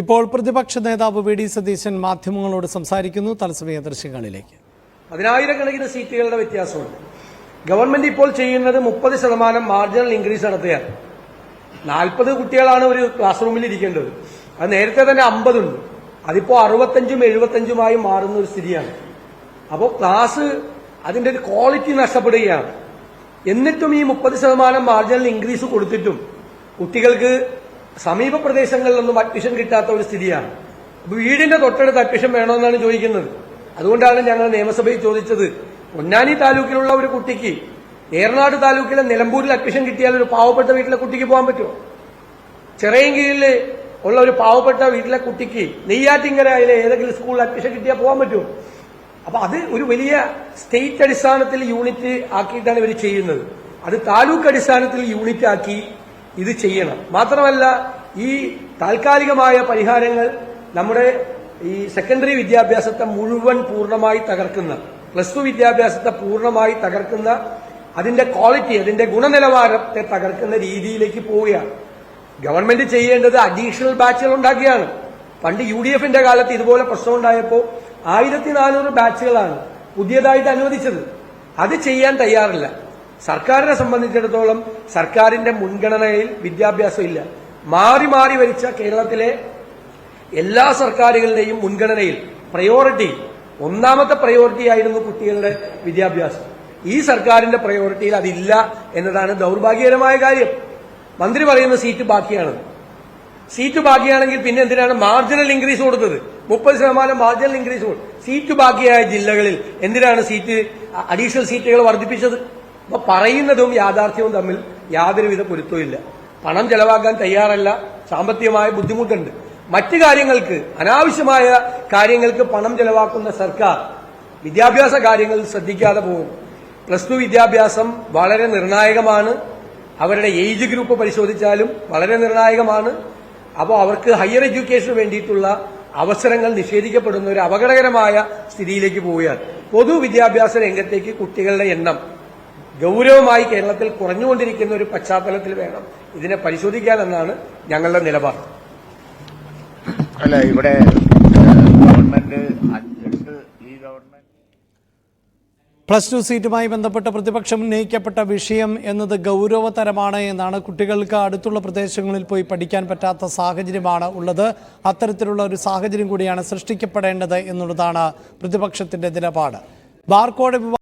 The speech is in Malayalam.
ഇപ്പോൾ പ്രതിപക്ഷ നേതാവ് വി ഡി സതീശൻ മാധ്യമങ്ങളോട് സംസാരിക്കുന്നു. തത്സമയ ദൃശ്യങ്ങളിലേക്ക്. പതിനായിരക്കണക്കിന് സീറ്റുകളുടെ വ്യത്യാസമുണ്ട്. ഗവൺമെന്റ് ഇപ്പോൾ ചെയ്യുന്നത് 30% മാർജിനൽ ഇൻക്രീസ് നടത്തുകയാണ്. 40 കുട്ടികളാണ് ഒരു ക്ലാസ് റൂമിൽ ഇരിക്കേണ്ടത്. അത് നേരത്തെ തന്നെ 50 ഉണ്ട്. അതിപ്പോ 65ഉം 75ഉമായി മാറുന്ന ഒരു സ്ഥിതിയാണ്. അപ്പോൾ ക്ലാസ് അതിന്റെ ഒരു ക്വാളിറ്റി നഷ്ടപ്പെടുകയാണ്. എന്നിട്ടും ഈ 30% മാർജിനൽ ഇൻക്രീസ് കൊടുത്തിട്ടും കുട്ടികൾക്ക് സമീപ പ്രദേശങ്ങളിലൊന്നും അഡ്മിഷൻ കിട്ടാത്ത ഒരു സ്ഥിതിയാണ്. വീടിന്റെ തൊട്ടടുത്ത് അഡ്മിഷൻ വേണമെന്നാണ് ചോദിക്കുന്നത്. അതുകൊണ്ടാണ് ഞങ്ങൾ നിയമസഭയിൽ ചോദിച്ചത്, പൊന്നാനി താലൂക്കിലുള്ള ഒരു കുട്ടിക്ക് ഏറനാട് താലൂക്കിലെ നിലമ്പൂരിൽ അഡ്മിഷൻ കിട്ടിയാൽ ഒരു പാവപ്പെട്ട വീട്ടിലെ കുട്ടിക്ക് പോകാൻ പറ്റുമോ? ചിറയൻകീഴിൽ ഉള്ള ഒരു പാവപ്പെട്ട വീട്ടിലെ കുട്ടിക്ക് നെയ്യാറ്റിൻകരയിലെ ഏതെങ്കിലും സ്കൂളിൽ അഡ്മിഷൻ കിട്ടിയാൽ പോകാൻ പറ്റുമോ? അപ്പൊ അത് ഒരു വലിയ സ്റ്റേറ്റ് അടിസ്ഥാനത്തിൽ യൂണിറ്റ് ആക്കിയിട്ടാണ് ഇവർ ചെയ്യുന്നത്. അത് താലൂക്ക് അടിസ്ഥാനത്തിൽ യൂണിറ്റ് ആക്കി ഇത് ചെയ്യണം. മാത്രമല്ല, ഈ താൽക്കാലികമായ പരിഹാരങ്ങൾ നമ്മുടെ ഈ സെക്കൻഡറി വിദ്യാഭ്യാസത്തെ മുഴുവൻ പൂർണ്ണമായി തകർക്കുന്ന, +2 വിദ്യാഭ്യാസത്തെ പൂർണ്ണമായി തകർക്കുന്ന, അതിന്റെ ക്വാളിറ്റി, അതിന്റെ ഗുണനിലവാരത്തെ തകർക്കുന്ന രീതിയിലേക്ക് പോവുകയാണ്. ഗവൺമെന്റ് ചെയ്യേണ്ടത് അഡീഷണൽ ബാച്ചുകൾ ഉണ്ടാക്കുകയാണ്. പണ്ട് UDFന്റെ കാലത്ത് ഇതുപോലെ പ്രശ്നം ഉണ്ടായപ്പോൾ 1400 ബാച്ചുകളാണ് പുതിയതായിട്ട് അനുവദിച്ചത്. അത് ചെയ്യാൻ തയ്യാറില്ല. സർക്കാരിനെ സംബന്ധിച്ചിടത്തോളം സർക്കാരിന്റെ മുൻഗണനയിൽ വിദ്യാഭ്യാസം ഇല്ല. മാറി മാറി ഭരിച്ച കേരളത്തിലെ എല്ലാ സർക്കാരുകളുടെയും മുൻഗണനയിൽ ഒന്നാമത്തെ പ്രയോറിറ്റി ആയിരുന്നു കുട്ടികളുടെ വിദ്യാഭ്യാസം. ഈ സർക്കാരിന്റെ പ്രയോറിറ്റിയിൽ അതില്ല എന്നതാണ് ദൗർഭാഗ്യകരമായ കാര്യം. മന്ത്രി പറയുന്ന സീറ്റ് ബാക്കിയാണ്. സീറ്റ് ബാക്കിയാണെങ്കിൽ പിന്നെ എന്തിനാണ് മാർജിനൽ ഇൻക്രീസ് കൊടുത്തത്? 30% മാർജിനൽ ഇൻക്രീസ് കൊടുത്തു. സീറ്റ് ബാക്കിയായ ജില്ലകളിൽ എന്തിനാണ് അഡീഷണൽ സീറ്റുകൾ വർദ്ധിപ്പിച്ചത്? അപ്പൊ പറയുന്നതും യാഥാർത്ഥ്യവും തമ്മിൽ യാതൊരുവിധ പൊരുത്തവും. പണം ചെലവാക്കാൻ തയ്യാറല്ല, സാമ്പത്തികമായ ബുദ്ധിമുട്ടുണ്ട്. മറ്റു കാര്യങ്ങൾക്ക്, അനാവശ്യമായ കാര്യങ്ങൾക്ക് പണം ചെലവാക്കുന്ന സർക്കാർ വിദ്യാഭ്യാസ കാര്യങ്ങളിൽ ശ്രദ്ധിക്കാതെ പോകും. +2 വിദ്യാഭ്യാസം വളരെ നിർണായകമാണ്. അവരുടെ ഏജ് ഗ്രൂപ്പ് പരിശോധിച്ചാലും വളരെ നിർണായകമാണ്. അപ്പോൾ അവർക്ക് ഹയർ എഡ്യൂക്കേഷന് വേണ്ടിയിട്ടുള്ള അവസരങ്ങൾ നിഷേധിക്കപ്പെടുന്ന ഒരു അപകടകരമായ സ്ഥിതിയിലേക്ക് പോവുകയാണ്. പൊതുവിദ്യാഭ്യാസ രംഗത്തേക്ക് കുട്ടികളുടെ എണ്ണം ഗൌരവമായി കേരളത്തിൽ കുറഞ്ഞുകൊണ്ടിരിക്കുന്ന ഒരു പശ്ചാത്തലത്തിൽ വേണം ഇതിനെ പരിശോധിക്കാനെന്നാണ് ഞങ്ങളുടെ നിലപാട്. അല്ല, ഇവിടെ ഗവൺമെന്റ് +2 സീറ്റുമായി ബന്ധപ്പെട്ട പ്രതിപക്ഷം ഉന്നയിക്കപ്പെട്ട വിഷയം എന്നത് ഗൗരവതരമാണ് എന്നാണ്. കുട്ടികൾക്ക് അടുത്തുള്ള പ്രദേശങ്ങളിൽ പോയി പഠിക്കാൻ പറ്റാത്ത സാഹചര്യമാണ് ഉള്ളത്. അത്തരത്തിലുള്ള ഒരു സാഹചര്യം കൂടിയാണ് സൃഷ്ടിക്കപ്പെടേണ്ടത് എന്നുള്ളതാണ് പ്രതിപക്ഷത്തിന്റെ നിലപാട്. ബാർകോഡ്